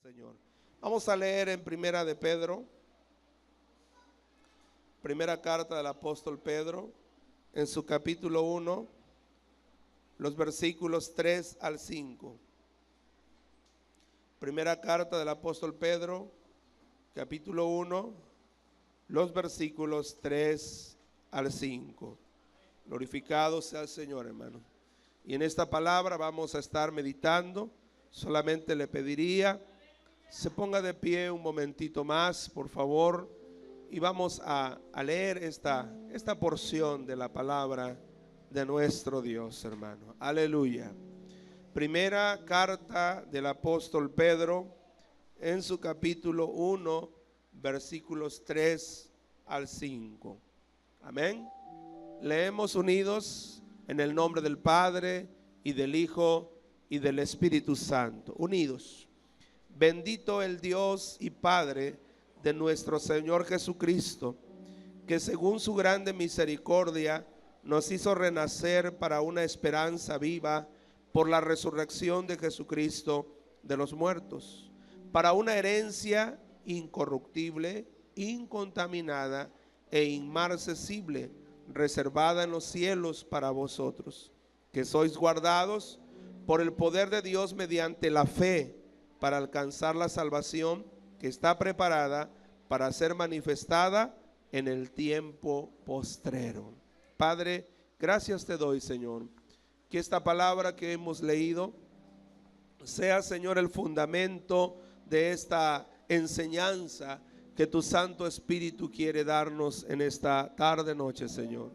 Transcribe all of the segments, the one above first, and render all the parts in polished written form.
Señor. Vamos a leer en Primera de Pedro, primera carta del apóstol Pedro, en su capítulo 1, los versículos 3 al 5. Primera carta del apóstol Pedro, capítulo 1, los versículos 3 al 5. Glorificado sea el Señor, hermano. Y en esta palabra vamos a estar meditando. Solamente le pediría, se ponga de pie un momentito más, por favor, y vamos a leer esta porción de la palabra de nuestro Dios, hermano. Aleluya. Primera carta del apóstol Pedro, en su capítulo 1, versículos 3 al 5. Amén. Leemos unidos en el nombre del Padre y del Hijo y del Espíritu Santo. Unidos. Bendito el Dios y Padre de nuestro Señor Jesucristo, que según su grande misericordia nos hizo renacer para una esperanza viva por la resurrección de Jesucristo de los muertos, para una herencia incorruptible, incontaminada e inmarcesible, reservada en los cielos para vosotros, que sois guardados por el poder de Dios mediante la fe, para alcanzar la salvación que está preparada para ser manifestada en el tiempo postrero. Padre, gracias te doy, Señor, que esta palabra que hemos leído sea, Señor, el fundamento de esta enseñanza que tu Santo Espíritu quiere darnos en esta tarde noche, Señor.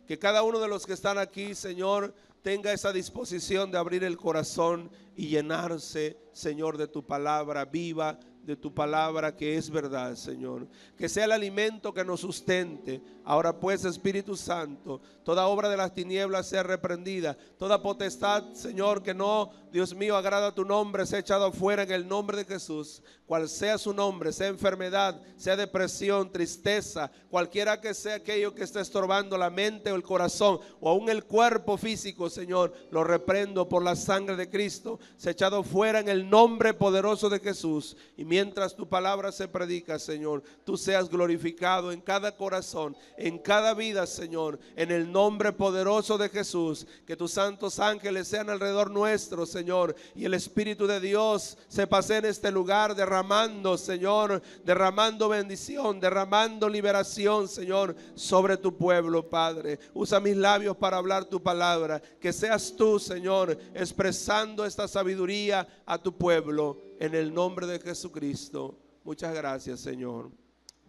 Que cada uno de los que están aquí, Señor, tenga esa disposición de abrir el corazón y llenarse, Señor, de tu palabra viva, de tu palabra que es verdad, Señor. Que sea el alimento que nos sustente. Ahora pues, Espíritu Santo, toda obra de las tinieblas sea reprendida. Toda potestad, Señor, que no, Dios mío, agrada a tu nombre, sea echado fuera en el nombre de Jesús. Cual sea su nombre, sea enfermedad, sea depresión, tristeza, cualquiera que sea aquello que esté estorbando la mente o el corazón o aún el cuerpo físico, Señor, lo reprendo por la sangre de Cristo. Sea echado fuera en el nombre poderoso de Jesús. Y mientras tu palabra se predica, Señor, tú seas glorificado en cada corazón, en cada vida, Señor, en el nombre poderoso de Jesús. Que tus santos ángeles sean alrededor nuestro, Señor, y el Espíritu de Dios se pase en este lugar derramando, Señor, derramando bendición, derramando liberación, Señor, sobre tu pueblo, Padre. Usa mis labios para hablar tu palabra. Que seas tú, Señor, expresando esta sabiduría a tu pueblo, en el nombre de Jesucristo. Muchas gracias, Señor.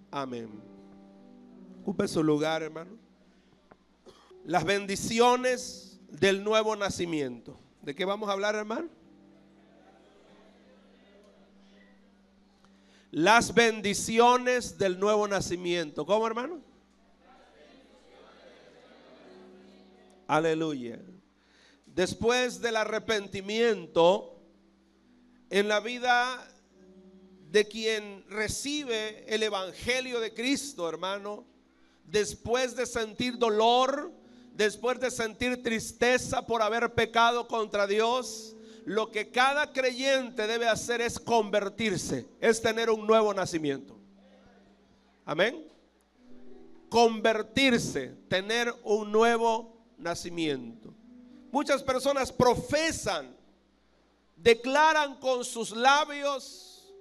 Amén. Ocupe su lugar, hermano. Las bendiciones del nuevo nacimiento. ¿De qué vamos a hablar, hermano? Las bendiciones del nuevo nacimiento. ¿Cómo, hermano? Aleluya. Después del arrepentimiento en la vida de quien recibe el evangelio de Cristo, hermano, después de sentir dolor, después de sentir tristeza por haber pecado contra Dios, lo que cada creyente debe hacer es convertirse, es tener un nuevo nacimiento. Amén. Convertirse, tener un nuevo nacimiento. Muchas personas profesan, declaran con sus labios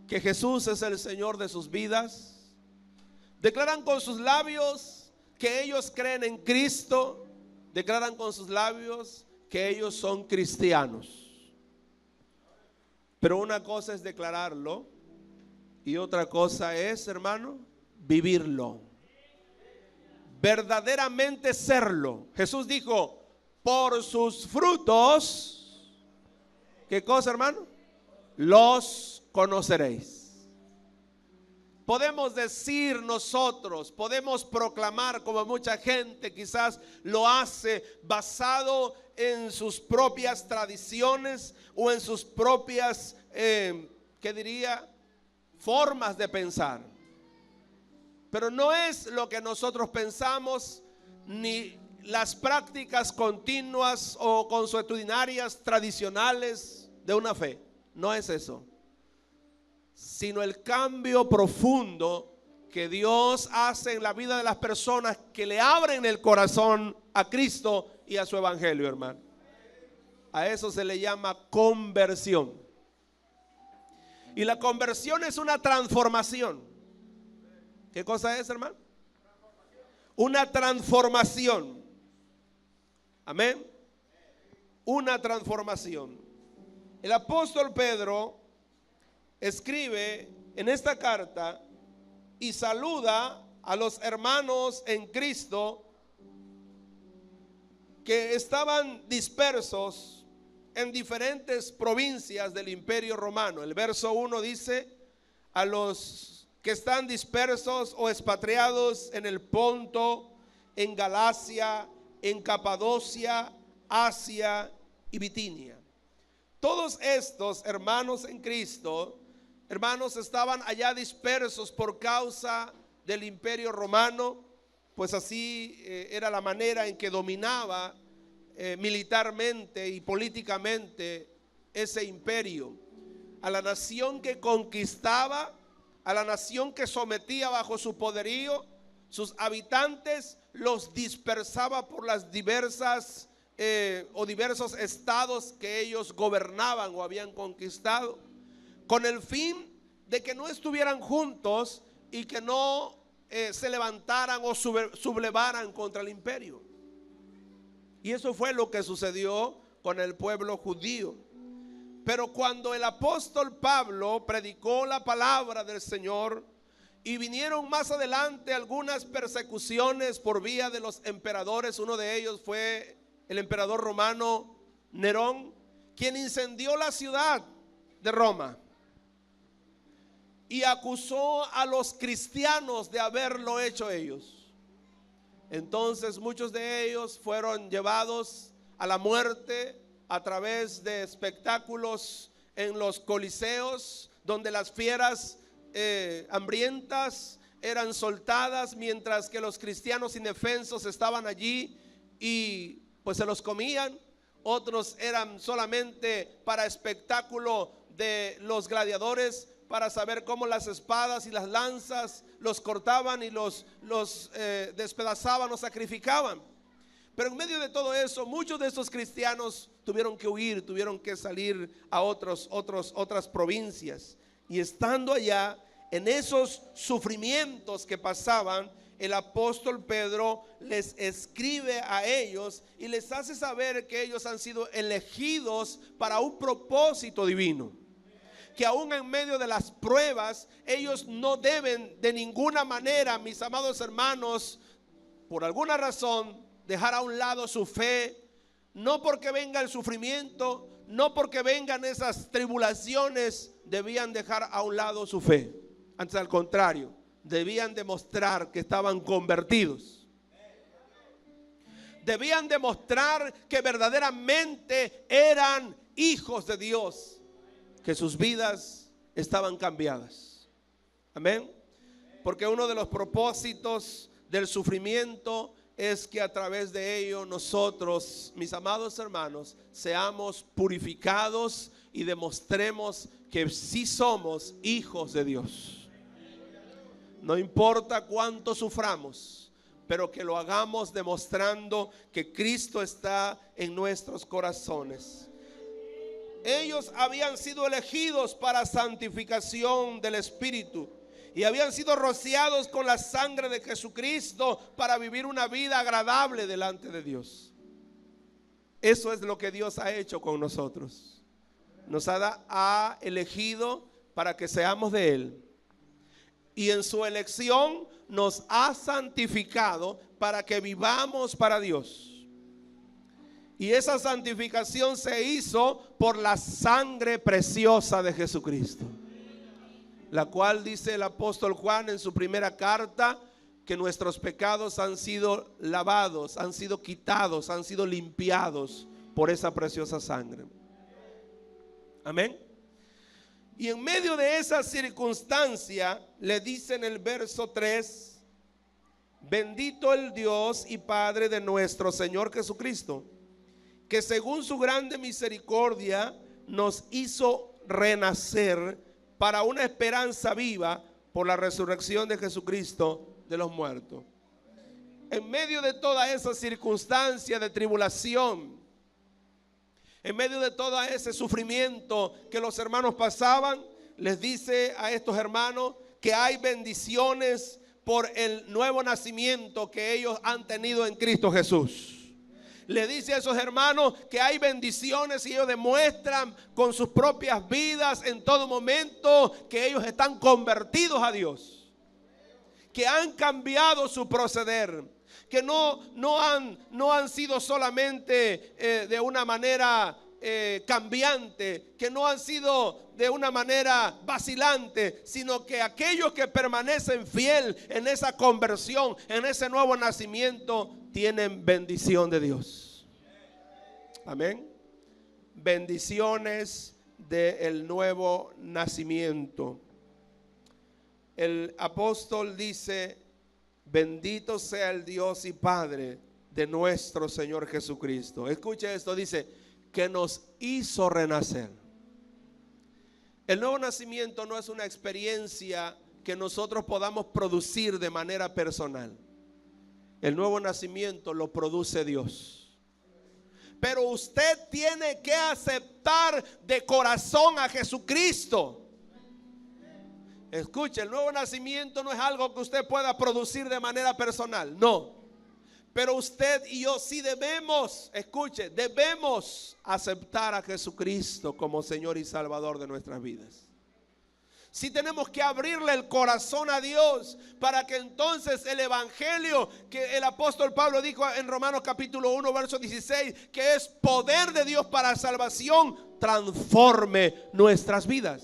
que Jesús es el Señor de sus vidas. Declaran con sus labios que ellos creen en Cristo. Declaran con sus labios que ellos son cristianos. Pero una cosa es declararlo y otra cosa es, hermano, vivirlo. Verdaderamente serlo. Jesús dijo, por sus frutos, ¿qué cosa, hermano? Los conoceréis. Podemos decir nosotros, podemos proclamar como mucha gente quizás lo hace basado en sus propias tradiciones o en sus propias, ¿qué diría? Formas de pensar. Pero no es lo que nosotros pensamos ni las prácticas continuas o consuetudinarias tradicionales de una fe. No es eso. sino el cambio profundo que Dios hace en la vida de las personas que le abren el corazón a Cristo y a su evangelio, hermano. A eso se le llama conversión. Y la conversión es una transformación. ¿Qué cosa es, hermano? Una transformación. Amén. Una transformación. El apóstol Pedro escribe en esta carta y saluda a los hermanos en Cristo que estaban dispersos en diferentes provincias del Imperio Romano. El verso 1 dice: a los que están dispersos o expatriados en el Ponto, en Galacia, en Capadocia, Asia y Bitinia. Todos estos hermanos en Cristo, hermanos, estaban allá dispersos por causa del Imperio Romano, pues así era la manera en que dominaba militarmente y políticamente ese imperio. A la nación que conquistaba, a la nación que sometía bajo su poderío, sus habitantes los dispersaba por las diversos estados que ellos gobernaban o habían conquistado, con el fin de que no estuvieran juntos y que no se levantaran o sublevaran contra el imperio. Y eso fue lo que sucedió con el pueblo judío. Pero cuando el apóstol Pablo predicó la palabra del Señor y vinieron más adelante algunas persecuciones por vía de los emperadores, uno de ellos fue el emperador romano Nerón, quien incendió la ciudad de Roma y acusó a los cristianos de haberlo hecho ellos. Entonces muchos de ellos fueron llevados a la muerte a través de espectáculos en los coliseos, donde las fieras hambrientas eran soltadas, mientras que los cristianos indefensos estaban allí y pues se los comían. Otros eran solamente para espectáculo de los gladiadores, para saber cómo las espadas y las lanzas los cortaban y los despedazaban o sacrificaban. Pero en medio de todo eso, muchos de estos cristianos tuvieron que huir, tuvieron que salir a otras provincias. Y estando allá, en esos sufrimientos que pasaban, el apóstol Pedro les escribe a ellos y les hace saber que ellos han sido elegidos para un propósito divino, que aún en medio de las pruebas ellos no deben de ninguna manera, mis amados hermanos, por alguna razón dejar a un lado su fe, no porque venga el sufrimiento, no porque vengan esas tribulaciones, debían dejar a un lado su fe. Antes, al contrario, debían demostrar que estaban convertidos. Debían demostrar que verdaderamente eran hijos de Dios, que sus vidas estaban cambiadas. Amén. Porque uno de los propósitos del sufrimiento es que a través de ello nosotros, mis amados hermanos, seamos purificados y demostremos que sí somos hijos de Dios. No importa cuánto suframos, pero que lo hagamos demostrando que Cristo está en nuestros corazones. Ellos habían sido elegidos para santificación del Espíritu y habían sido rociados con la sangre de Jesucristo para vivir una vida agradable delante de Dios. Eso es lo que Dios ha hecho con nosotros. Nos ha elegido para que seamos de Él. Y en su elección nos ha santificado para que vivamos para Dios. Y esa santificación se hizo por la sangre preciosa de Jesucristo, la cual dice el apóstol Juan en su primera carta, que nuestros pecados han sido lavados, han sido quitados, han sido limpiados por esa preciosa sangre. Amén. Y en medio de esa circunstancia le dice en el verso 3: bendito el Dios y Padre de nuestro Señor Jesucristo, que según su grande misericordia nos hizo renacer para una esperanza viva por la resurrección de Jesucristo de los muertos. En medio de toda esa circunstancia de tribulación, en medio de todo ese sufrimiento que los hermanos pasaban, les dice a estos hermanos que hay bendiciones por el nuevo nacimiento que ellos han tenido en Cristo Jesús. Le dice a esos hermanos que hay bendiciones y ellos demuestran con sus propias vidas en todo momento que ellos están convertidos a Dios, que han cambiado su proceder, que no han sido solamente de una manera cambiante, que no han sido de una manera vacilante, sino que aquellos que permanecen fiel en esa conversión, en ese nuevo nacimiento, tienen bendición de Dios. Amén. Bendiciones del nuevo nacimiento. El apóstol dice: bendito sea el Dios y Padre de nuestro Señor Jesucristo. Escuche esto, dice que nos hizo renacer. El nuevo nacimiento no es una experiencia que nosotros podamos producir de manera personal. El nuevo nacimiento lo produce Dios. Pero usted tiene que aceptar de corazón a Jesucristo. Escuche, el nuevo nacimiento no es algo que usted pueda producir de manera personal, no. Pero usted y yo sí debemos, escuche, debemos aceptar a Jesucristo como Señor y Salvador de nuestras vidas. Sí tenemos que abrirle el corazón a Dios para que entonces el evangelio que el apóstol Pablo dijo en Romanos capítulo 1 verso 16, que es poder de Dios para salvación, transforme nuestras vidas.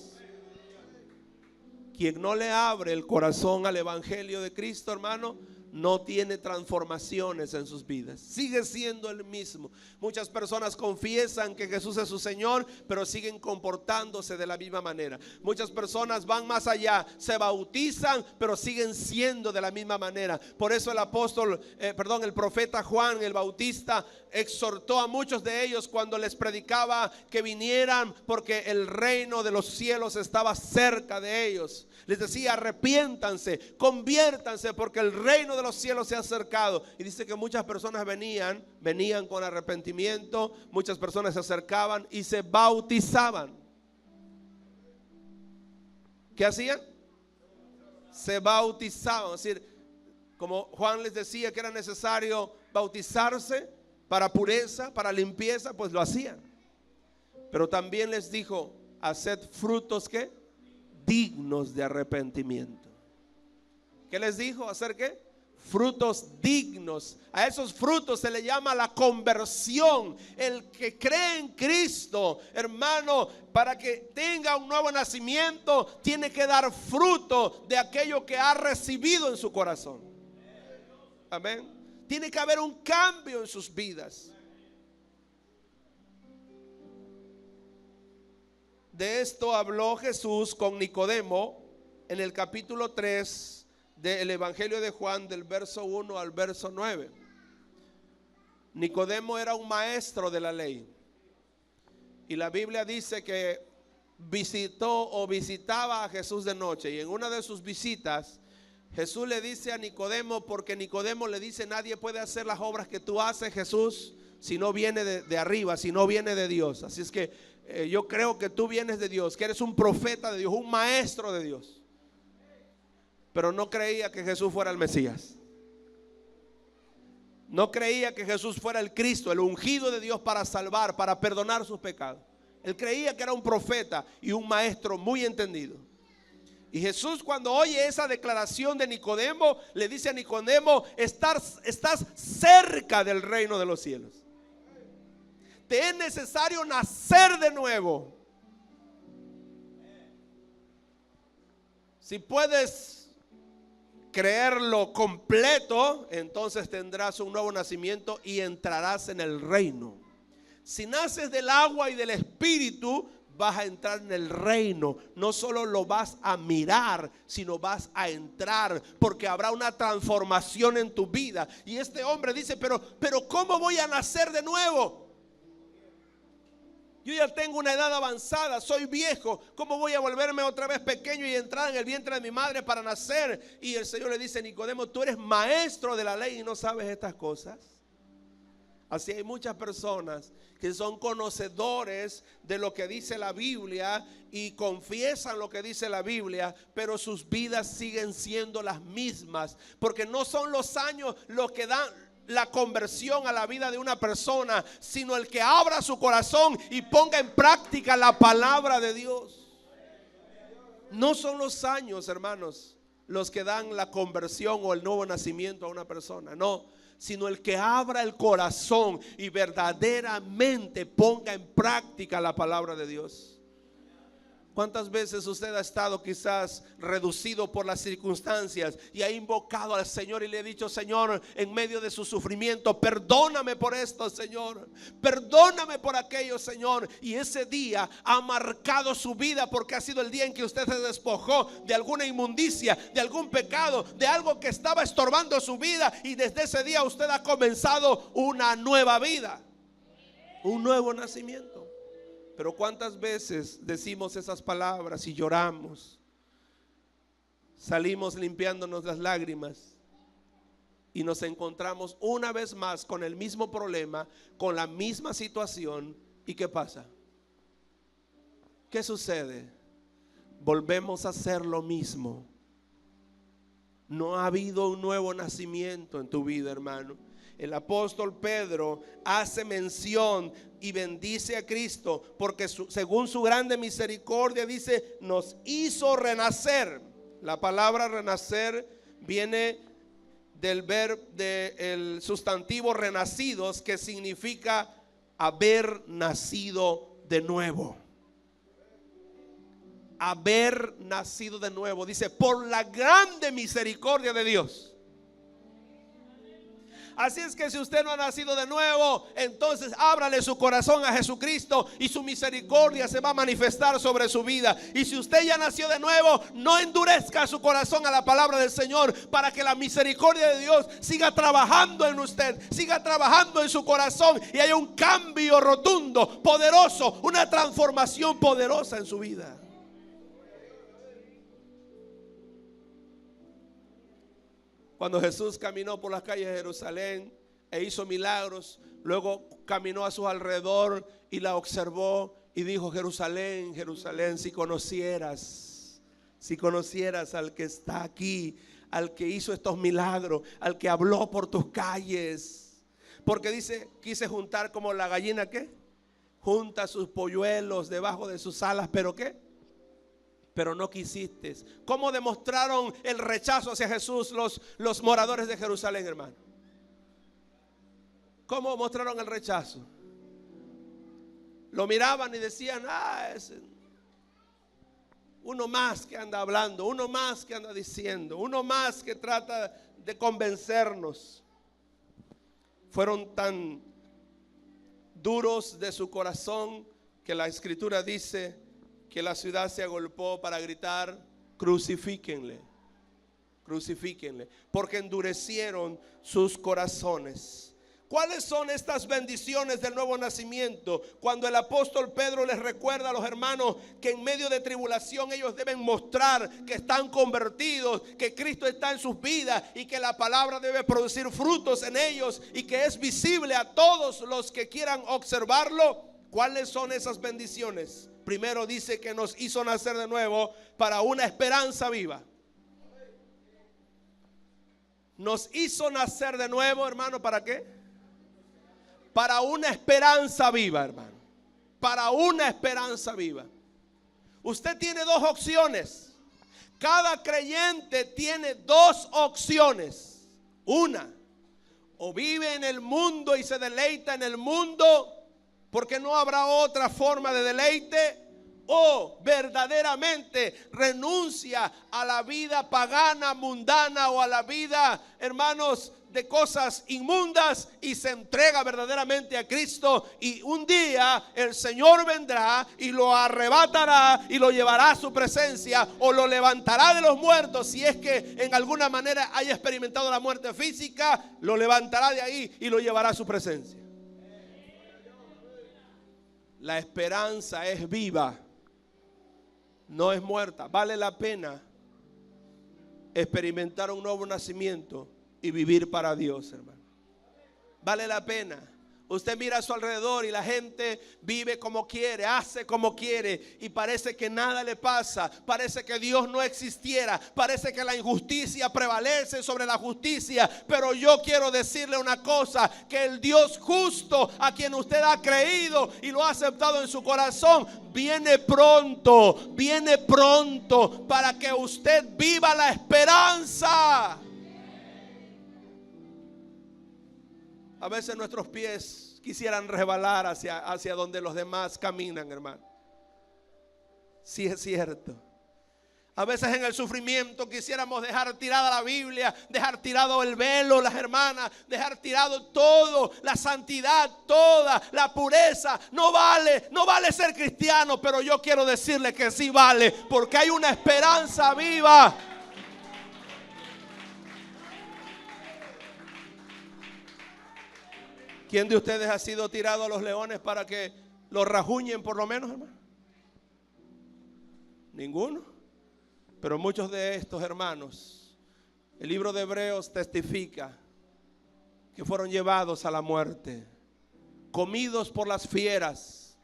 Quien no le abre el corazón al evangelio de Cristo, hermano, no tiene transformaciones en sus vidas. Sigue siendo el mismo. Muchas personas confiesan que Jesús es su Señor, pero siguen comportándose de la misma manera. Muchas personas van más allá, se bautizan, pero siguen siendo de la misma manera. Por eso el profeta Juan el Bautista exhortó a muchos de ellos cuando les predicaba que vinieran, porque el reino de los cielos estaba cerca de ellos. Les decía: arrepiéntanse, conviértanse, porque el reino de los cielos se ha acercado. Y dice que muchas personas venían con arrepentimiento. Muchas personas se acercaban y se bautizaban. ¿Qué hacían? Se bautizaban. Es decir, como Juan les decía que era necesario bautizarse para pureza, para limpieza, pues lo hacían. Pero también les dijo: haced frutos ¿qué? Dignos de arrepentimiento. ¿Qué les dijo? ¿Hacer qué? Frutos dignos. A esos frutos se le llama la conversión. El que cree en Cristo, hermano, para que tenga un nuevo nacimiento, tiene que dar fruto de aquello que ha recibido en su corazón. Amén. Tiene que haber un cambio en sus vidas. De esto habló Jesús con Nicodemo en el capítulo 3 del Evangelio de Juan, del verso 1 al verso 9. Nicodemo era un maestro de la ley, y la Biblia dice que visitaba a Jesús de noche, y en una de sus visitas Jesús le dice a Nicodemo, porque Nicodemo le dice: nadie puede hacer las obras que tú haces, Jesús, si no viene de arriba, si no viene de Dios. Así es que yo creo que tú vienes de Dios, que eres un profeta de Dios, un maestro de Dios. Pero no creía que Jesús fuera el Mesías. No creía que Jesús fuera el Cristo, el ungido de Dios para salvar, para perdonar sus pecados. Él creía que era un profeta y un maestro muy entendido. Y Jesús, cuando oye esa declaración de Nicodemo, le dice a Nicodemo: estás cerca del reino de los cielos. Te es necesario nacer de nuevo. Si puedes creerlo completo, entonces tendrás un nuevo nacimiento y entrarás en el reino. Si naces del agua y del espíritu, vas a entrar en el reino. No solo lo vas a mirar, sino vas a entrar, porque habrá una transformación en tu vida. Y este hombre dice: pero ¿cómo voy a nacer de nuevo? Yo ya tengo una edad avanzada, soy viejo. ¿Cómo voy a volverme otra vez pequeño y entrar en el vientre de mi madre para nacer? Y el Señor le dice: Nicodemo, tú eres maestro de la ley y no sabes estas cosas. Así hay muchas personas que son conocedores de lo que dice la Biblia y confiesan lo que dice la Biblia, pero sus vidas siguen siendo las mismas, porque no son los años los que dan la conversión a la vida de una persona, sino el que abra su corazón y ponga en práctica la palabra de Dios. No son los años, hermanos, los que dan la conversión o el nuevo nacimiento a una persona, no, sino el que abra el corazón y verdaderamente ponga en práctica la palabra de Dios. ¿Cuántas veces usted ha estado quizás reducido por las circunstancias y ha invocado al Señor y le ha dicho: Señor, en medio de su sufrimiento, perdóname por esto, Señor, perdóname por aquello, Señor? Y ese día ha marcado su vida, porque ha sido el día en que usted se despojó de alguna inmundicia, de algún pecado, de algo que estaba estorbando su vida, y desde ese día usted ha comenzado una nueva vida, un nuevo nacimiento. Pero ¿cuántas veces decimos esas palabras y lloramos? Salimos limpiándonos las lágrimas y nos encontramos una vez más con el mismo problema, con la misma situación. ¿Y qué pasa? ¿Qué sucede? Volvemos a hacer lo mismo. No ha habido un nuevo nacimiento en tu vida, hermano. El apóstol Pedro hace mención y bendice a Cristo, porque según su grande misericordia, dice, nos hizo renacer. La palabra renacer viene del sustantivo renacidos, que significa haber nacido de nuevo. Haber nacido de nuevo. Dice, por la grande misericordia de Dios. Así es que si usted no ha nacido de nuevo, entonces ábrale su corazón a Jesucristo y su misericordia se va a manifestar sobre su vida. Y si usted ya nació de nuevo, no endurezca su corazón a la palabra del Señor, para que la misericordia de Dios siga trabajando en usted, siga trabajando en su corazón, y haya un cambio rotundo, poderoso, una transformación poderosa en su vida. Cuando Jesús caminó por las calles de Jerusalén e hizo milagros, luego caminó a su alrededor y la observó y dijo: Jerusalén, Jerusalén, si conocieras al que está aquí, al que hizo estos milagros, al que habló por tus calles. Porque dice, quise juntar como la gallina, ¿qué? Junta sus polluelos debajo de sus alas, ¿pero qué? Pero no quisiste. ¿Cómo demostraron el rechazo hacia Jesús los moradores de Jerusalén, hermano? ¿Cómo mostraron el rechazo? Lo miraban y decían: es uno más que anda hablando, uno más que anda diciendo, uno más que trata de convencernos. Fueron tan duros de su corazón que la Escritura dice que la ciudad se agolpó para gritar: crucifíquenle, crucifíquenle, porque endurecieron sus corazones. ¿Cuáles son estas bendiciones del nuevo nacimiento? Cuando el apóstol Pedro les recuerda a los hermanos que en medio de tribulación ellos deben mostrar que están convertidos, que Cristo está en sus vidas y que la palabra debe producir frutos en ellos y que es visible a todos los que quieran observarlo. ¿Cuáles son esas bendiciones? Primero dice que nos hizo nacer de nuevo para una esperanza viva. Nos hizo nacer de nuevo, hermano, ¿para qué? Para una esperanza viva, hermano. Para una esperanza viva. Usted tiene dos opciones. Cada creyente tiene dos opciones. Una, o vive en el mundo y se deleita en el mundo, porque no habrá otra forma de deleite, o verdaderamente renuncia a la vida pagana, mundana, o a la vida, hermanos, de cosas inmundas, y se entrega verdaderamente a Cristo. Y un día el Señor vendrá y lo arrebatará y lo llevará a su presencia, o lo levantará de los muertos. Si es que en alguna manera haya experimentado la muerte física, lo levantará de ahí y lo llevará a su presencia. La esperanza es viva, no es muerta. Vale la pena experimentar un nuevo nacimiento y vivir para Dios, hermano. Vale la pena. Usted mira a su alrededor y la gente vive como quiere, hace como quiere y parece que nada le pasa, parece que Dios no existiera, parece que la injusticia prevalece sobre la justicia. Pero yo quiero decirle una cosa, que el Dios justo a quien usted ha creído y lo ha aceptado en su corazón, viene pronto para que usted viva la esperanza. A veces nuestros pies quisieran resbalar hacia donde los demás caminan, hermano. Sí, es cierto. A veces en el sufrimiento quisiéramos dejar tirada la Biblia, dejar tirado el velo, las hermanas, dejar tirado todo, la santidad, toda, la pureza. No vale ser cristiano, pero yo quiero decirle que sí vale, porque hay una esperanza viva. ¿Quién de ustedes ha sido tirado a los leones para que los rajuñen por lo menos, hermano? Ninguno. Pero muchos de estos hermanos, el libro de Hebreos testifica que fueron llevados a la muerte, comidos por las fieras.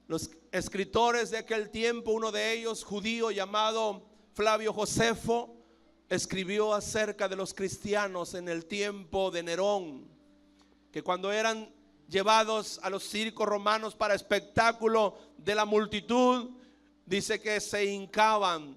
Los escritores de aquel tiempo, uno de ellos, judío llamado Flavio Josefo, escribió acerca de los cristianos en el tiempo de Nerón, que cuando eran llevados a los circos romanos para espectáculo de la multitud, dice que se hincaban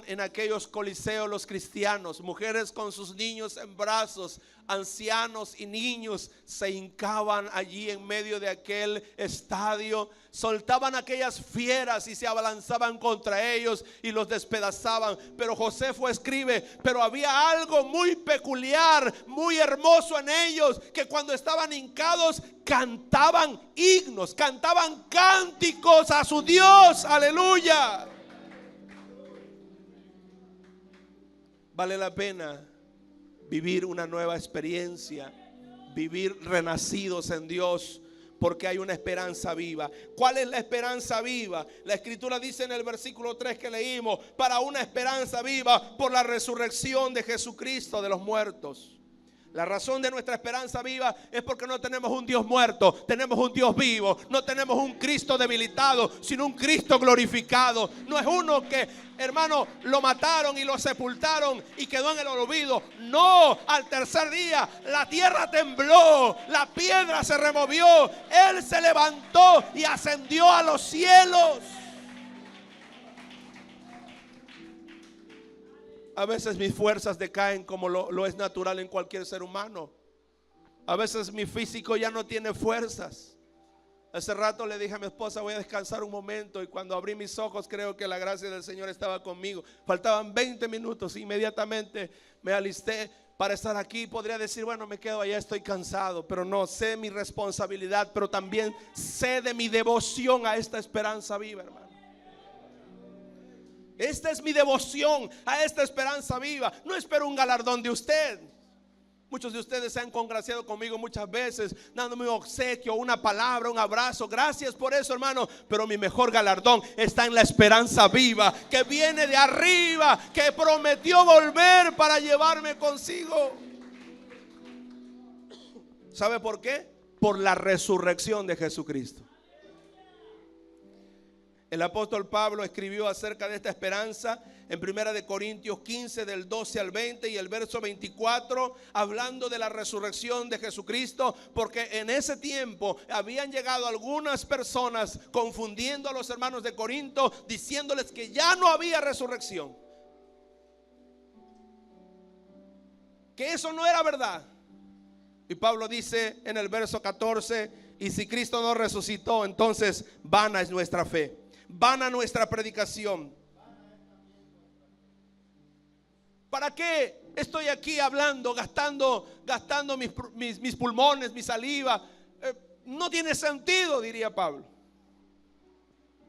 en aquellos coliseos los cristianos, mujeres con sus niños en brazos, ancianos y niños se hincaban allí en medio de aquel estadio, soltaban aquellas fieras y se abalanzaban contra ellos y los despedazaban. Pero Josefo escribe, pero había algo muy peculiar, muy hermoso en ellos, que cuando estaban hincados cantaban himnos, cantaban cánticos a su Dios. Aleluya. Vale la pena vivir una nueva experiencia, vivir renacidos en Dios, porque hay una esperanza viva. ¿Cuál es la esperanza viva? La escritura dice en el versículo 3 que leímos, para una esperanza viva por la resurrección de Jesucristo de los muertos. La razón de nuestra esperanza viva es porque no tenemos un Dios muerto, tenemos un Dios vivo. No tenemos un Cristo debilitado, sino un Cristo glorificado. No es uno que, hermano, lo mataron y lo sepultaron y quedó en el olvido. No, al tercer día la tierra tembló, la piedra se removió, Él se levantó y ascendió a los cielos. A veces mis fuerzas decaen como lo es natural en cualquier ser humano. A veces mi físico ya no tiene fuerzas. Hace rato le dije a mi esposa, voy a descansar un momento, y cuando abrí mis ojos creo que la gracia del Señor estaba conmigo. Faltaban 20 minutos, inmediatamente me alisté para estar aquí. Podría decir, bueno, me quedo allá, estoy cansado, pero no, sé mi responsabilidad, pero también sé de mi devoción a esta esperanza viva, hermano. Esta es mi devoción a esta esperanza viva. No espero un galardón de usted. Muchos de ustedes se han congraciado conmigo muchas veces, dándome un obsequio, una palabra, un abrazo. Gracias por eso, hermano. Pero mi mejor galardón está en la esperanza viva, que viene de arriba, que prometió volver para llevarme consigo. ¿Sabe por qué? Por la resurrección de Jesucristo. El apóstol Pablo escribió acerca de esta esperanza en 1 Corintios 15 del 12 al 20 y el verso 24, hablando de la resurrección de Jesucristo, porque en ese tiempo habían llegado algunas personas confundiendo a los hermanos de Corinto, diciéndoles que ya no había resurrección, que eso no era verdad. Y Pablo dice en el verso 14, y si Cristo no resucitó, entonces vana es nuestra fe, vana nuestra predicación. ¿Para qué estoy aquí hablando, gastando mis pulmones, mi saliva? No tiene sentido, diría Pablo.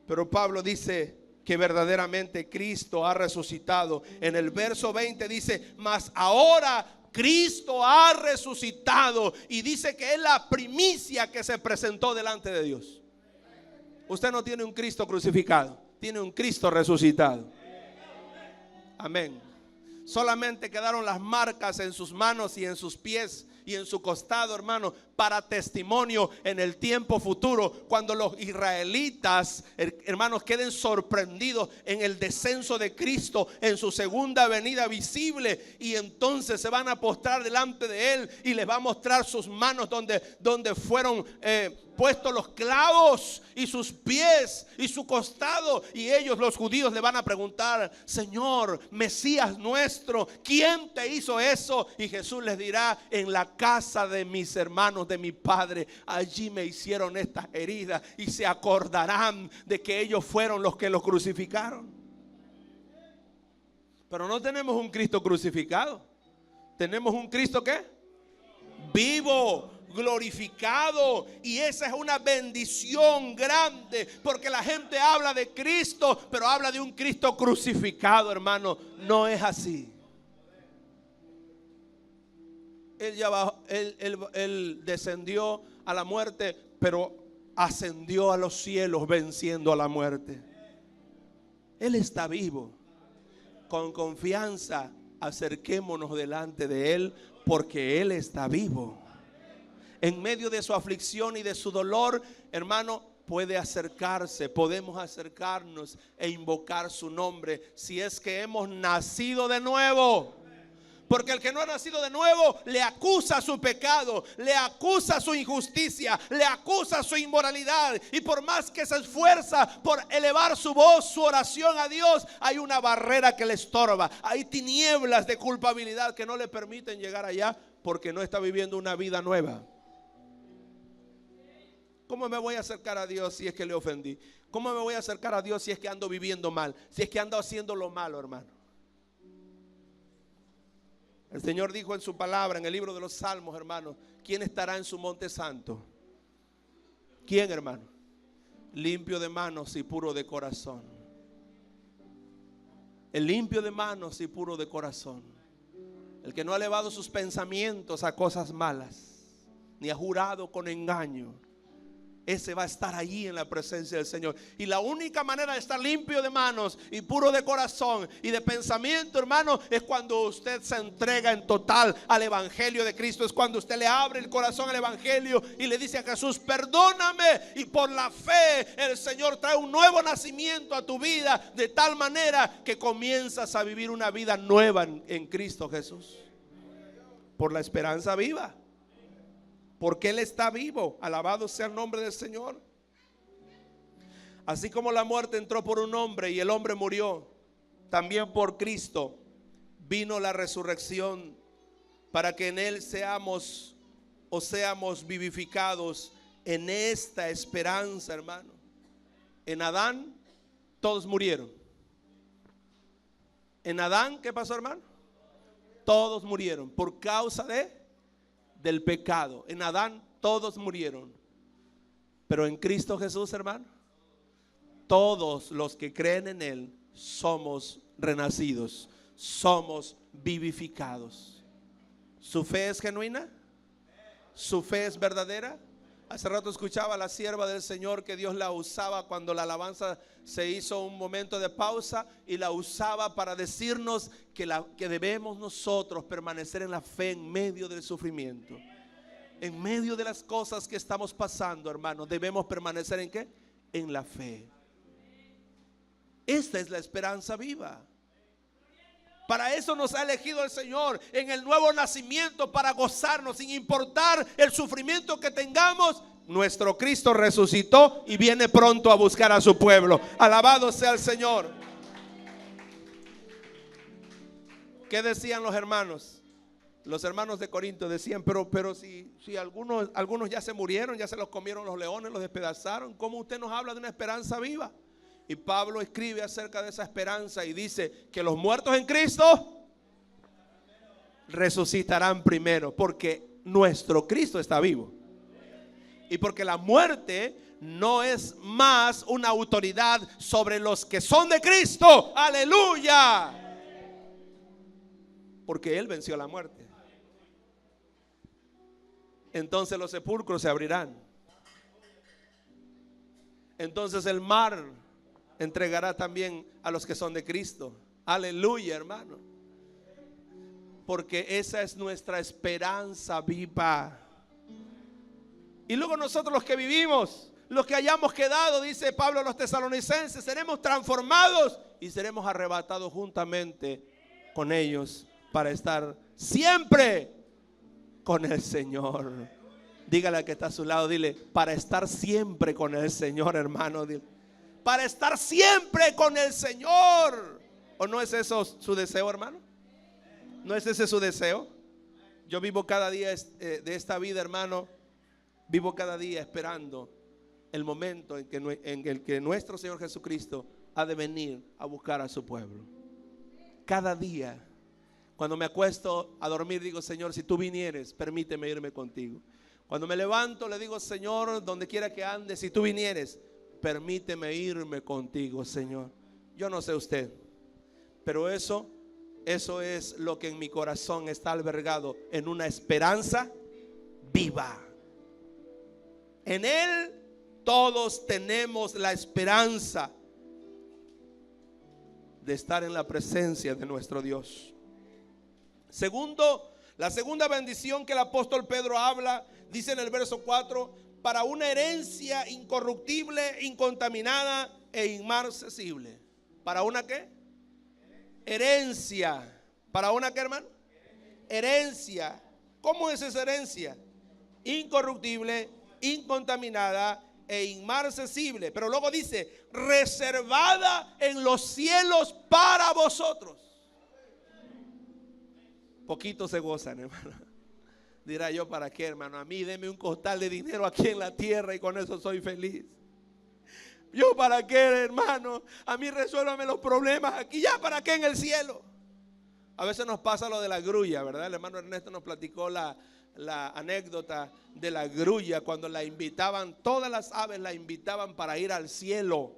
Pero Pablo dice que verdaderamente Cristo ha resucitado. En el verso 20 dice, mas ahora Cristo ha resucitado, y dice que es la primicia que se presentó delante de Dios. Usted no tiene un Cristo crucificado, tiene un Cristo resucitado. Amén. Solamente quedaron las marcas en sus manos y en sus pies y en su costado, hermano, para testimonio en el tiempo futuro, cuando los israelitas, hermanos, queden sorprendidos en el descenso de Cristo, en su segunda venida visible, y entonces se van a postrar delante de Él y les va a mostrar sus manos donde fueron puestos los clavos, y sus pies y su costado, y ellos, los judíos, le van a preguntar: Señor, Mesías nuestro, ¿quién te hizo eso? Y Jesús les dirá: en la casa de mis hermanos, de mi padre, allí me hicieron estas heridas, y se acordarán de que ellos fueron los que los crucificaron. Pero no tenemos un Cristo crucificado, tenemos un Cristo ¿qué? Vivo, glorificado. Y esa es una bendición grande, porque la gente habla de Cristo, pero habla de un Cristo crucificado, hermano. No es así. Él descendió a la muerte, pero ascendió a los cielos venciendo a la muerte. Él está vivo. Con confianza acerquémonos delante de Él, porque Él está vivo. En medio de su aflicción y de su dolor, hermano, puede acercarse, podemos acercarnos e invocar su nombre, si es que hemos nacido de nuevo. Porque el que no ha nacido de nuevo le acusa su pecado, le acusa su injusticia, le acusa su inmoralidad. Y por más que se esfuerza por elevar su voz, su oración a Dios, hay una barrera que le estorba. Hay tinieblas de culpabilidad que no le permiten llegar allá, porque no está viviendo una vida nueva. ¿Cómo me voy a acercar a Dios si es que le ofendí? ¿Cómo me voy a acercar a Dios si es que ando viviendo mal? Si es que ando haciendo lo malo, hermano. El Señor dijo en su palabra, en el libro de los Salmos, hermano: ¿quién estará en su monte santo? ¿Quién, hermano? Limpio de manos y puro de corazón. El limpio de manos y puro de corazón. El que no ha elevado sus pensamientos a cosas malas, ni ha jurado con engaño, ese va a estar allí en la presencia del Señor. Y la única manera de estar limpio de manos y puro de corazón y de pensamiento, hermano, es cuando usted se entrega en total al Evangelio de Cristo. Es cuando usted le abre el corazón al Evangelio y le dice a Jesús: perdóname. Y por la fe el Señor trae un nuevo nacimiento a tu vida, de tal manera que comienzas a vivir una vida nueva en Cristo Jesús, por la esperanza viva. Porque Él está vivo. Alabado sea el nombre del Señor. Así como la muerte entró por un hombre y el hombre murió, también por Cristo vino la resurrección, para que en Él seamos vivificados en esta esperanza, hermano. En Adán todos murieron. En Adán, ¿qué pasó, hermano? Todos murieron por causa del pecado. En Adán todos murieron, pero en Cristo Jesús, hermano, todos los que creen en Él somos renacidos, somos vivificados. ¿Su fe es genuina? ¿Su fe es verdadera? Hace rato escuchaba a la sierva del Señor que Dios la usaba cuando la alabanza se hizo un momento de pausa, y la usaba para decirnos que debemos nosotros permanecer en la fe en medio del sufrimiento. En medio de las cosas que estamos pasando, hermano, debemos permanecer ¿en qué? En la fe. Esta es la esperanza viva. Para eso nos ha elegido el Señor en el nuevo nacimiento, para gozarnos sin importar el sufrimiento que tengamos. Nuestro Cristo resucitó y viene pronto a buscar a su pueblo. Alabado sea el Señor. ¿Qué decían los hermanos? Los hermanos de Corinto decían: pero si algunos ya se murieron, ya se los comieron los leones, los despedazaron, ¿cómo usted nos habla de una esperanza viva? Y Pablo escribe acerca de esa esperanza y dice que los muertos en Cristo resucitarán primero, porque nuestro Cristo está vivo. Y porque la muerte no es más una autoridad sobre los que son de Cristo. Aleluya. Porque Él venció la muerte. Entonces los sepulcros se abrirán. entonces el mar entregará también a los que son de Cristo. Aleluya, hermano. Porque esa es nuestra esperanza viva. Y luego nosotros los que vivimos, los que hayamos quedado, dice Pablo a los tesalonicenses, seremos transformados y seremos arrebatados juntamente con ellos para estar siempre con el Señor. Dígale al que está a su lado, dile, para estar siempre con el Señor, hermano. Dile, para estar siempre con el Señor. ¿O no es eso su deseo, hermano? ¿No es ese su deseo? Yo vivo cada día de esta vida, hermano. Vivo cada día esperando el momento en el que nuestro Señor Jesucristo ha de venir a buscar a su pueblo. Cada día, cuando me acuesto a dormir, digo, Señor, si tú vinieres, permíteme irme contigo. Cuando me levanto, le digo, Señor, donde quiera que ande, si tú vinieres, permíteme irme contigo, Señor. Yo no sé usted, pero eso es lo que en mi corazón está albergado, en una esperanza viva. En Él todos tenemos la esperanza de estar en la presencia de nuestro Dios. Segundo, la segunda bendición que el apóstol Pedro habla, dice en el verso 4, para una herencia incorruptible, incontaminada e inmarcesible. ¿Para una qué? Herencia. ¿Para una qué, hermano? Herencia. ¿Cómo es esa herencia? Incorruptible, incontaminada e inmarcesible. Pero luego dice, reservada en los cielos para vosotros. Poquitos se gozan, hermano. Dirá yo, ¿para qué, hermano? A mí deme un costal de dinero aquí en la tierra y con eso soy feliz. Yo, ¿para qué, hermano? A mí resuélvame los problemas aquí, ya, ¿para qué en el cielo? A veces nos pasa lo de la grulla, ¿verdad? El hermano Ernesto nos platicó la anécdota de la grulla, cuando la invitaban, todas las aves la invitaban para ir al cielo.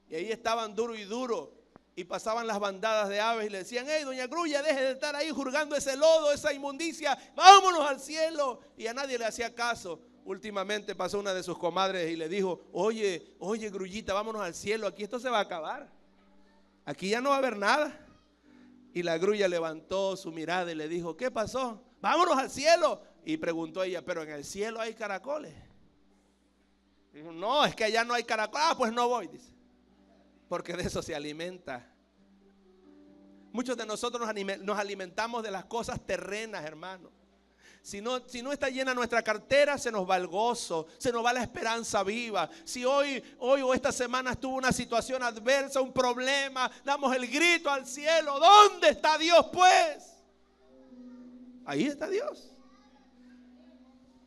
Y ahí estaban duro y duro. Y pasaban las bandadas de aves y le decían, hey, doña Grulla, deje de estar ahí jurgando ese lodo, esa inmundicia, vámonos al cielo. Y a nadie le hacía caso. Últimamente pasó una de sus comadres y le dijo, oye, Grullita, vámonos al cielo, aquí esto se va a acabar. Aquí ya no va a haber nada. Y la Grulla levantó su mirada y le dijo, ¿qué pasó? Vámonos al cielo. Y preguntó ella, pero en el cielo hay caracoles. Dijo, no, es que allá no hay caracoles. Ah, pues no voy, dice. Porque de eso se alimenta. Muchos de nosotros nos alimentamos de las cosas terrenas, hermano. Si no está llena nuestra cartera, se nos va el gozo, se nos va la esperanza viva. Si hoy o esta semana estuvo una situación adversa, un problema, damos el grito al cielo, ¿dónde está Dios pues? Ahí está Dios.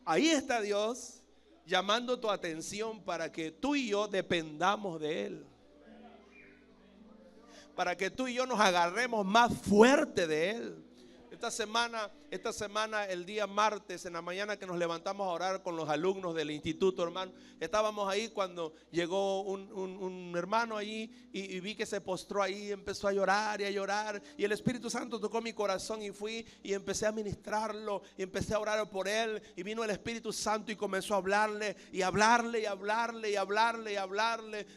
Ahí está Dios llamando tu atención para que tú y yo dependamos de Él. Para que tú y yo nos agarremos más fuerte de Él. Esta semana, el día martes, en la mañana que nos levantamos a orar con los alumnos del instituto, hermano, estábamos ahí cuando llegó un hermano allí y vi que se postró ahí, empezó a llorar y el Espíritu Santo tocó mi corazón y fui y empecé a ministrarlo y empecé a orar por él y vino el Espíritu Santo y comenzó a hablarle.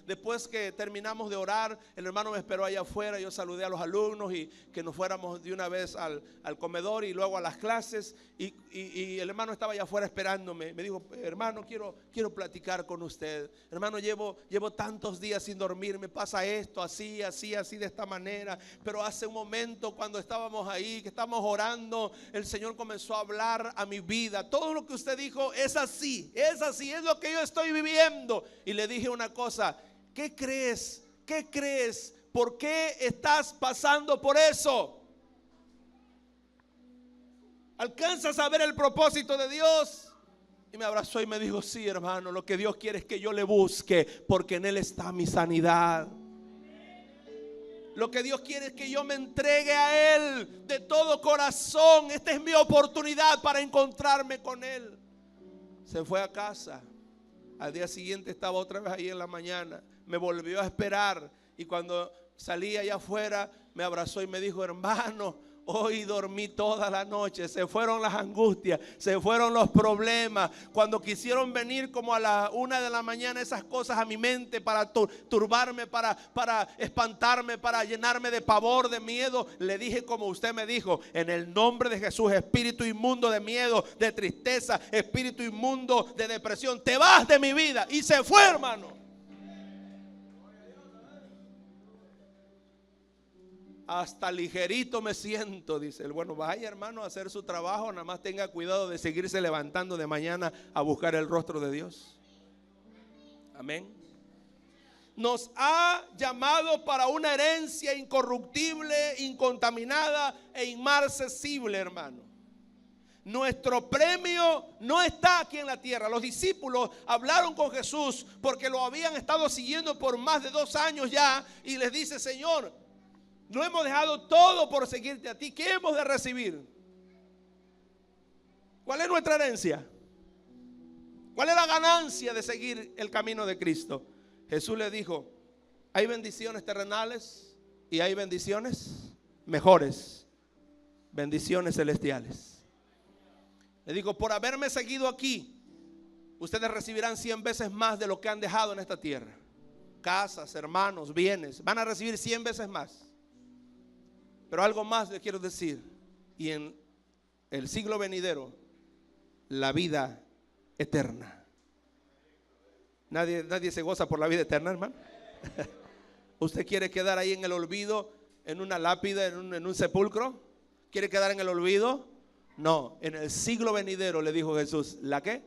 Después que terminamos de orar, el hermano me esperó allá afuera, yo saludé a los alumnos y que nos fuéramos de una vez al comedor y luego a las clases y el hermano estaba allá afuera esperándome. Me dijo, hermano, quiero platicar con usted. Hermano, llevo tantos días sin dormir, me pasa esto, así, de esta manera. Pero hace un momento cuando estábamos ahí, que estábamos orando, el Señor comenzó a hablar a mi vida. Todo lo que usted dijo es así, es lo que yo estoy viviendo. Y le dije una cosa, ¿qué crees? ¿Por qué estás pasando por eso? ¿Alcanzas a ver el propósito de Dios? Y me abrazó y me dijo, sí, hermano, lo que Dios quiere es que yo le busque, porque en Él está mi sanidad. Lo que Dios quiere es que yo me entregue a Él de todo corazón. Esta es mi oportunidad para encontrarme con Él. Se fue a casa. Al día siguiente estaba otra vez ahí en la mañana. Me volvió a esperar y cuando salí allá afuera me abrazó y me dijo, hermano, Hoy dormí toda la noche, se fueron las angustias, se fueron los problemas. Cuando quisieron venir como a la 1 de la mañana esas cosas a mi mente para turbarme, para espantarme, para llenarme de pavor, de miedo, le dije como usted me dijo: en el nombre de Jesús, espíritu inmundo de miedo, de tristeza, espíritu inmundo de depresión, te vas de mi vida. Y se fue, hermano. Hasta ligerito me siento, dice él. Bueno, vaya, hermano, a hacer su trabajo. Nada más tenga cuidado de seguirse levantando de mañana a buscar el rostro de Dios. Amén. Nos ha llamado para una herencia incorruptible, incontaminada e inmarcesible, hermano. Nuestro premio no está aquí en la tierra. Los discípulos hablaron con Jesús porque lo habían estado siguiendo por más de 2 años ya, y les dice: Señor, no hemos dejado todo por seguirte a ti. ¿Qué hemos de recibir? ¿Cuál es nuestra herencia? ¿Cuál es la ganancia de seguir el camino de Cristo? Jesús le dijo: hay bendiciones terrenales y hay bendiciones mejores, bendiciones celestiales. Le digo: por haberme seguido aquí, ustedes recibirán 100 veces más de lo que han dejado en esta tierra. Casas, hermanos, bienes, van a recibir 100 veces más. Pero algo más les quiero decir: y en el siglo venidero, la vida eterna. Nadie se goza por la vida eterna, hermano. ¿Usted quiere quedar ahí en el olvido, en una lápida, en un sepulcro? ¿Quiere quedar en el olvido? No, en el siglo venidero, le dijo Jesús, ¿la qué?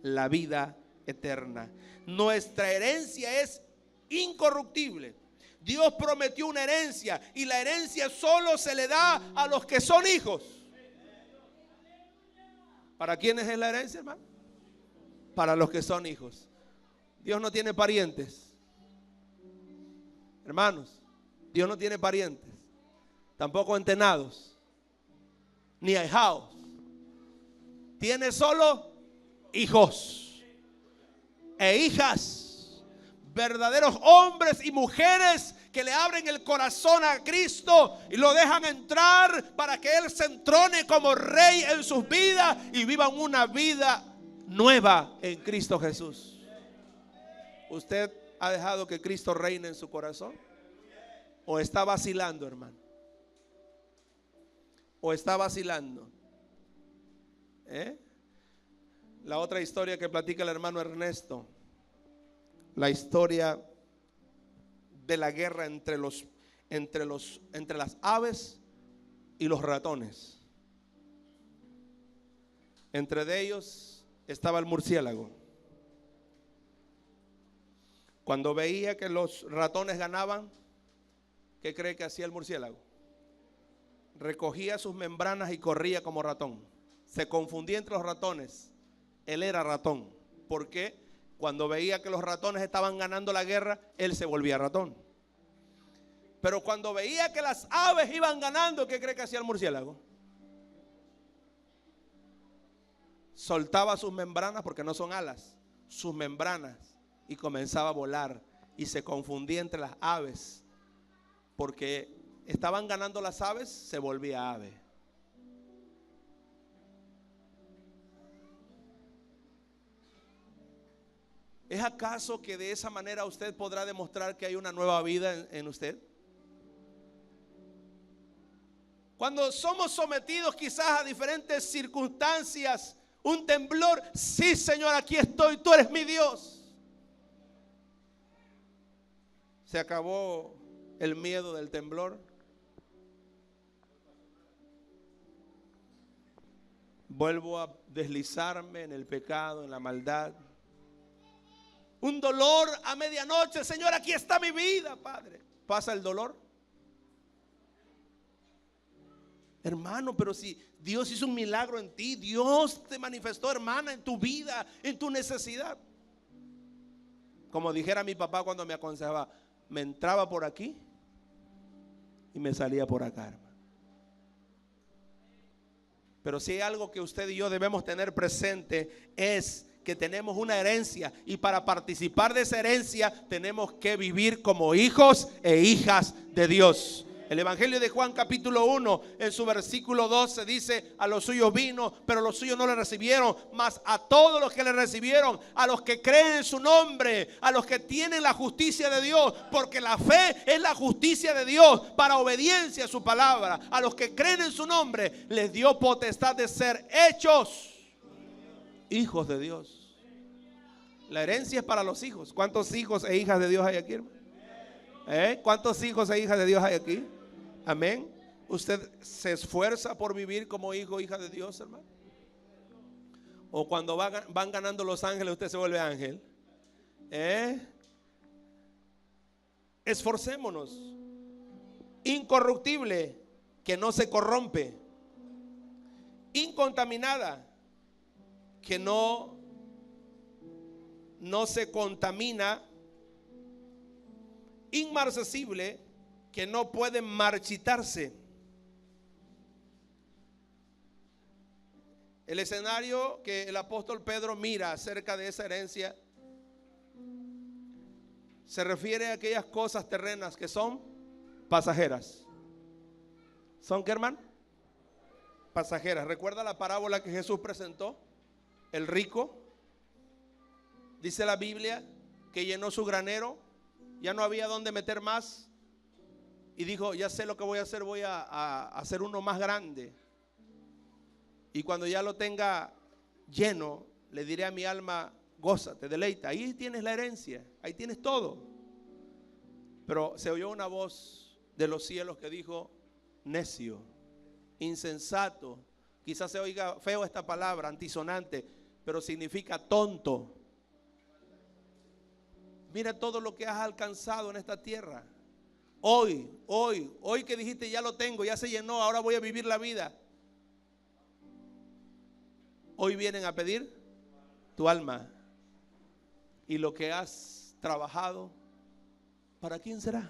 La vida eterna. Nuestra herencia es incorruptible. Dios prometió una herencia, y la herencia solo se le da a los que son hijos. ¿Para quiénes es la herencia, hermano? Para los que son hijos. Dios no tiene parientes, hermanos. Dios no tiene parientes, tampoco entenados, ni ahijados. Tiene solo hijos e hijas. Verdaderos hombres y mujeres que le abren el corazón a Cristo y lo dejan entrar para que Él se entrone como Rey en sus vidas y vivan una vida nueva en Cristo Jesús. ¿Usted ha dejado que Cristo reine en su corazón? ¿O está vacilando, hermano? ¿O está vacilando? La otra historia que platica el hermano Ernesto, la historia de la guerra entre las aves y los ratones. Entre ellos estaba el murciélago. Cuando veía que los ratones ganaban, ¿qué cree que hacía el murciélago? Recogía sus membranas y corría como ratón. Se confundía entre los ratones. Él era ratón. ¿Por qué? Cuando veía que los ratones estaban ganando la guerra, él se volvía ratón. Pero cuando veía que las aves iban ganando, ¿qué cree que hacía el murciélago? Soltaba sus membranas, porque no son alas, sus membranas, y comenzaba a volar. Y se confundía entre las aves, porque estaban ganando las aves, se volvía ave. ¿Es acaso que de esa manera usted podrá demostrar que hay una nueva vida en usted? Cuando somos sometidos quizás a diferentes circunstancias, un temblor, sí, Señor, aquí estoy, tú eres mi Dios. Se acabó el miedo del temblor. Vuelvo a deslizarme en el pecado, en la maldad. Un dolor a medianoche, Señor, aquí está mi vida, Padre. ¿Pasa el dolor? Hermano, pero si Dios hizo un milagro en ti, Dios te manifestó, hermana, en tu vida, en tu necesidad. Como dijera mi papá cuando me aconsejaba, me entraba por aquí y me salía por acá, hermano. Pero si hay algo que usted y yo debemos tener presente, es que tenemos una herencia, y para participar de esa herencia tenemos que vivir como hijos e hijas de Dios. El Evangelio de Juan capítulo 1 en su versículo 12 dice: a los suyos vino, pero los suyos no le recibieron, mas a todos los que le recibieron, a los que creen en su nombre, a los que tienen la justicia de Dios, porque la fe es la justicia de Dios para obediencia a su palabra. A los que creen en su nombre les dio potestad de ser hechos hijos de Dios. La herencia es para los hijos. ¿Cuántos hijos e hijas de Dios hay aquí, hermano? ¿Cuántos hijos e hijas de Dios hay aquí? Amén. ¿Usted se esfuerza por vivir como hijo o hija de Dios, hermano? O cuando van ganando los ángeles, usted se vuelve ángel. Esforcémonos. Incorruptible, que no se corrompe. Incontaminada, que no se contamina. Inmarcesible, que no puede marchitarse. El escenario que el apóstol Pedro mira acerca de esa herencia se refiere a aquellas cosas terrenas que son pasajeras. ¿Son qué, hermano? Pasajeras. ¿Recuerda la parábola que Jesús presentó? El rico, dice la Biblia, que llenó su granero, ya no había dónde meter más, y dijo: ya sé lo que voy a hacer, voy a hacer uno más grande, y cuando ya lo tenga lleno, le diré a mi alma: gózate, deleita, ahí tienes la herencia, ahí tienes todo. Pero se oyó una voz de los cielos que dijo: necio, insensato. Quizás se oiga feo esta palabra, antisonante, pero significa tonto. Mira todo lo que has alcanzado en esta tierra. Hoy que dijiste: ya lo tengo, ya se llenó, ahora voy a vivir la vida. Hoy vienen a pedir tu alma. Y lo que has trabajado, ¿para quién será?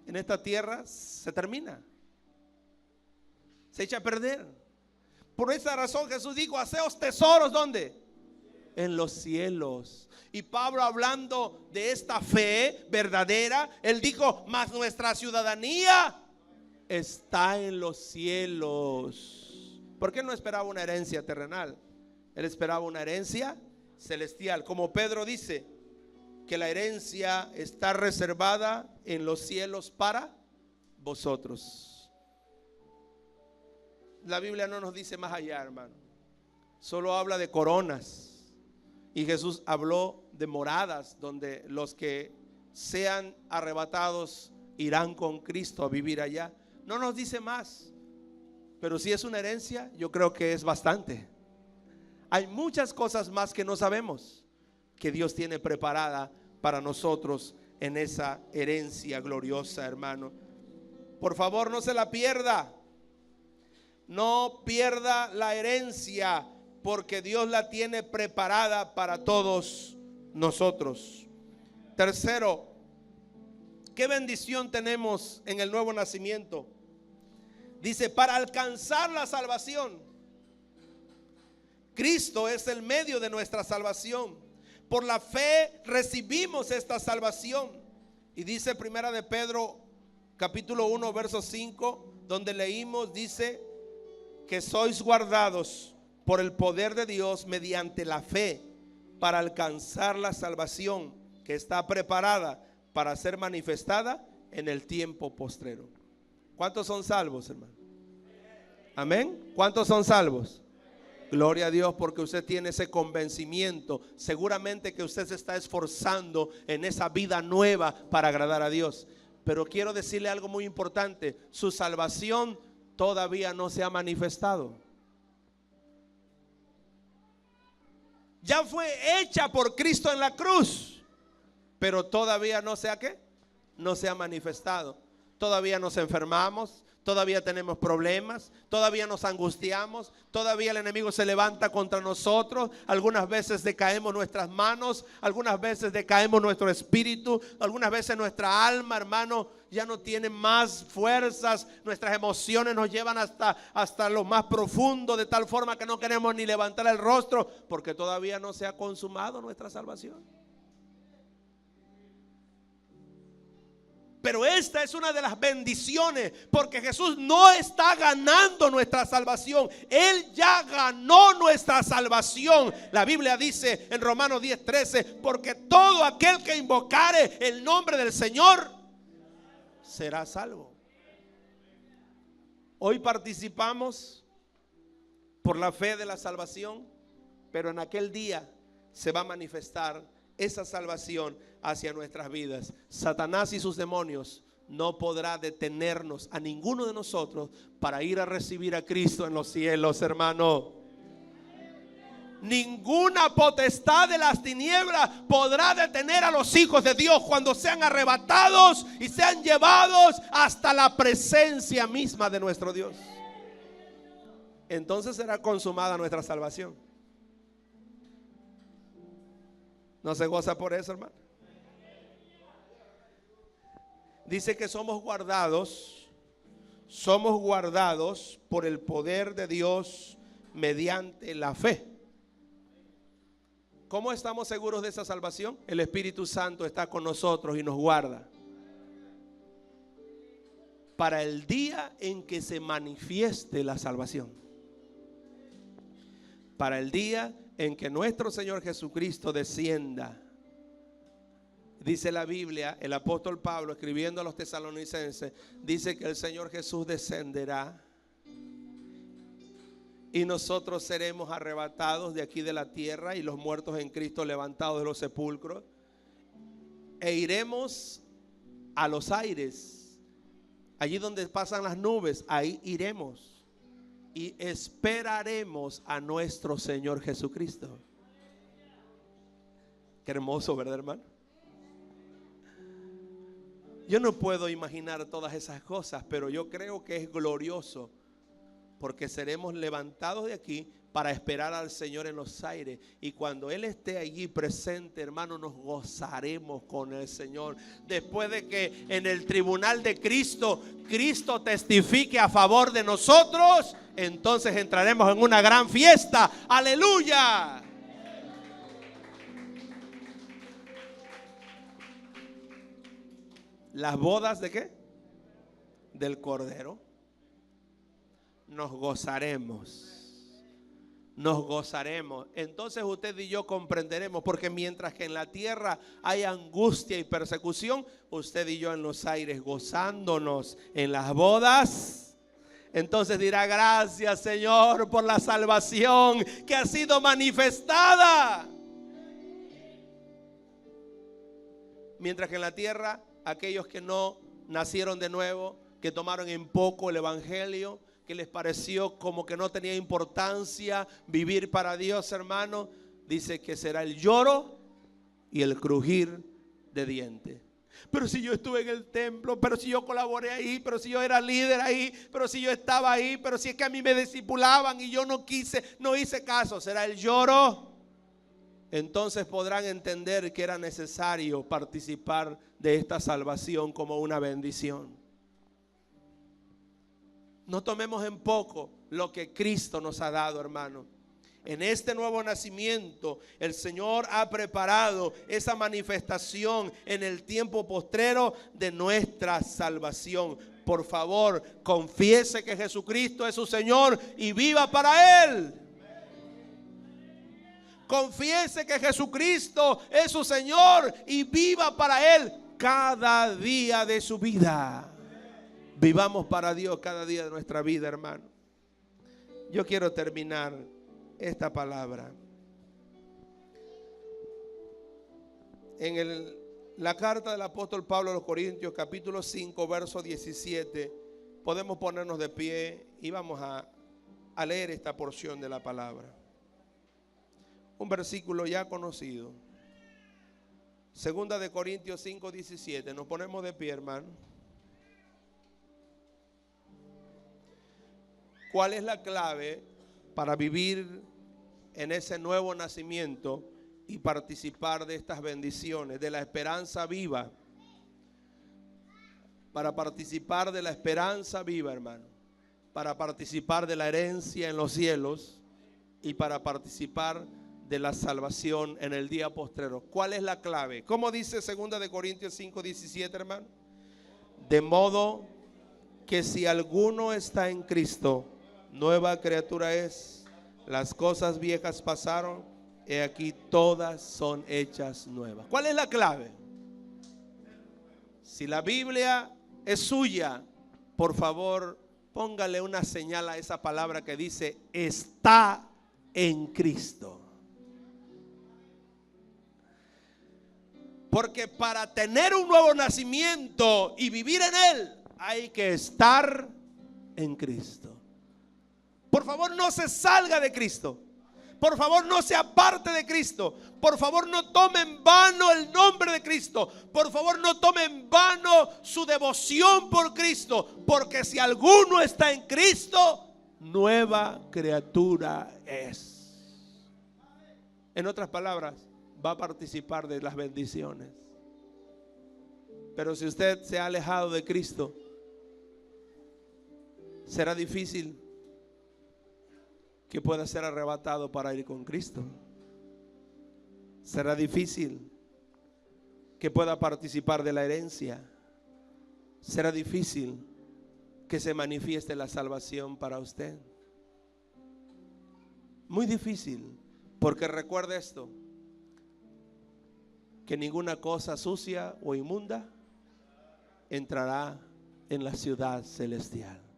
En esta tierra se termina, se echa a perder. Por esa razón Jesús dijo: haceos tesoros, ¿dónde? En los cielos. Y Pablo, hablando de esta fe verdadera, él dijo: mas nuestra ciudadanía está en los cielos. ¿Por qué no esperaba una herencia terrenal? Él esperaba una herencia celestial. Como Pedro dice que la herencia está reservada en los cielos para vosotros. La Biblia no nos dice más allá, hermano. Solo habla de coronas. Y Jesús habló de moradas donde los que sean arrebatados irán con Cristo a vivir allá. No nos dice más, pero si es una herencia, yo creo que es bastante. Hay muchas cosas más que no sabemos que Dios tiene preparada para nosotros en esa herencia gloriosa, hermano. Por favor, no se la pierda. No pierda la herencia, porque Dios la tiene preparada para todos nosotros. Tercero, ¿qué bendición tenemos en el nuevo nacimiento? Dice: para alcanzar la salvación. Cristo es el medio de nuestra salvación. Por la fe recibimos esta salvación. Y dice Primera de Pedro capítulo 1 verso 5, donde leímos, dice que sois guardados por el poder de Dios mediante la fe para alcanzar la salvación que está preparada para ser manifestada en el tiempo postrero. ¿Cuántos son salvos, hermano? Amén. ¿Cuántos son salvos? Gloria a Dios, porque usted tiene ese convencimiento. Seguramente que usted se está esforzando en esa vida nueva para agradar a Dios. Pero quiero decirle algo muy importante: su salvación todavía no se ha manifestado. Ya fue hecha por Cristo en la cruz, pero todavía no se ha ¿qué? No se ha manifestado. Todavía nos enfermamos, todavía tenemos problemas, todavía nos angustiamos, todavía el enemigo se levanta contra nosotros. Algunas veces decaemos nuestras manos, algunas veces decaemos nuestro espíritu, algunas veces nuestra alma, hermano, ya no tiene más fuerzas. Nuestras emociones nos llevan hasta lo más profundo, de tal forma que no queremos ni levantar el rostro, porque todavía no se ha consumado nuestra salvación. Pero esta es una de las bendiciones, porque Jesús no está ganando nuestra salvación. Él ya ganó nuestra salvación. La Biblia dice en Romanos 10:13, porque todo aquel que invocare el nombre del Señor será salvo. Hoy participamos por la fe de la salvación, pero en aquel día se va a manifestar esa salvación hacia nuestras vidas. Satanás y sus demonios no podrá detenernos a ninguno de nosotros para ir a recibir a Cristo en los cielos, hermano. Ninguna potestad de las tinieblas podrá detener a los hijos de Dios cuando sean arrebatados y sean llevados hasta la presencia misma de nuestro Dios. Entonces será consumada nuestra salvación. ¿No se goza por eso, hermano? Dice que somos guardados por el poder de Dios mediante la fe. ¿Cómo estamos seguros de esa salvación? El Espíritu Santo está con nosotros y nos guarda para el día en que se manifieste la salvación. Para el día en que nuestro Señor Jesucristo descienda. Dice la Biblia, el apóstol Pablo escribiendo a los tesalonicenses, dice que el Señor Jesús descenderá y nosotros seremos arrebatados de aquí de la tierra y los muertos en Cristo levantados de los sepulcros e iremos a los aires, allí donde pasan las nubes, ahí iremos y esperaremos a nuestro Señor Jesucristo. Qué hermoso, ¿verdad, hermano? Yo no puedo imaginar todas esas cosas, pero yo creo que es glorioso, porque seremos levantados de aquí para esperar al Señor en los aires. Y cuando Él esté allí presente, hermano, nos gozaremos con el Señor. Después de que en el tribunal de Cristo, Cristo testifique a favor de nosotros, entonces entraremos en una gran fiesta. ¡Aleluya! Las bodas ¿de qué? Del Cordero. Nos gozaremos. Nos gozaremos. Entonces usted y yo comprenderemos, porque mientras que en la tierra hay angustia y persecución, usted y yo en los aires gozándonos en las bodas. Entonces dirá: gracias, Señor, por la salvación que ha sido manifestada. Mientras que en la tierra aquellos que no nacieron de nuevo, que tomaron en poco el evangelio, que les pareció como que no tenía importancia vivir para Dios, hermano, dice que será el lloro y el crujir de dientes. Pero si yo estuve en el templo, pero si yo colaboré ahí, pero si yo era líder ahí, pero si yo estaba ahí, pero si es que a mí me discipulaban y yo no hice caso, será el lloro. Entonces podrán entender que era necesario participar de esta salvación como una bendición. No tomemos en poco lo que Cristo nos ha dado, hermano. En este nuevo nacimiento, el Señor ha preparado esa manifestación en el tiempo postrero de nuestra salvación. Por favor, confiese que Jesucristo es su Señor y viva para Él. Confiese que Jesucristo es su Señor y viva para Él cada día de su vida. Vivamos para Dios cada día de nuestra vida, hermano. Yo quiero terminar esta palabra. En la carta del apóstol Pablo a los Corintios, capítulo 5, verso 17, podemos ponernos de pie y vamos a leer esta porción de la palabra. Un versículo ya conocido. Segunda de Corintios 5, 17. Nos ponemos de pie, hermano. ¿Cuál es la clave para vivir en ese nuevo nacimiento y participar de estas bendiciones, de la esperanza viva? Para participar de la esperanza viva, hermano. Para participar de la herencia en los cielos y para participar de la salvación en el día postrero. ¿Cuál es la clave? ¿Cómo dice 2 de Corintios 5, 17, hermano? De modo que si alguno está en Cristo, nueva criatura es. Las cosas viejas pasaron, he aquí todas son hechas nuevas. ¿Cuál es la clave? Si la Biblia es suya, por favor, póngale una señal a esa palabra que dice está en Cristo. Porque para tener un nuevo nacimiento y vivir en Él, hay que estar en Cristo. Por favor, no se salga de Cristo. Por favor, no se aparte de Cristo. Por favor, no tome en vano el nombre de Cristo. Por favor, no tome en vano su devoción por Cristo. Porque si alguno está en Cristo, nueva criatura es. En otras palabras, va a participar de las bendiciones. Pero si usted se ha alejado de Cristo, será difícil que pueda ser arrebatado para ir con Cristo. Será difícil que pueda participar de la herencia. Será difícil que se manifieste la salvación para usted. Muy difícil, porque recuerde esto, que ninguna cosa sucia o inmunda entrará en la ciudad celestial.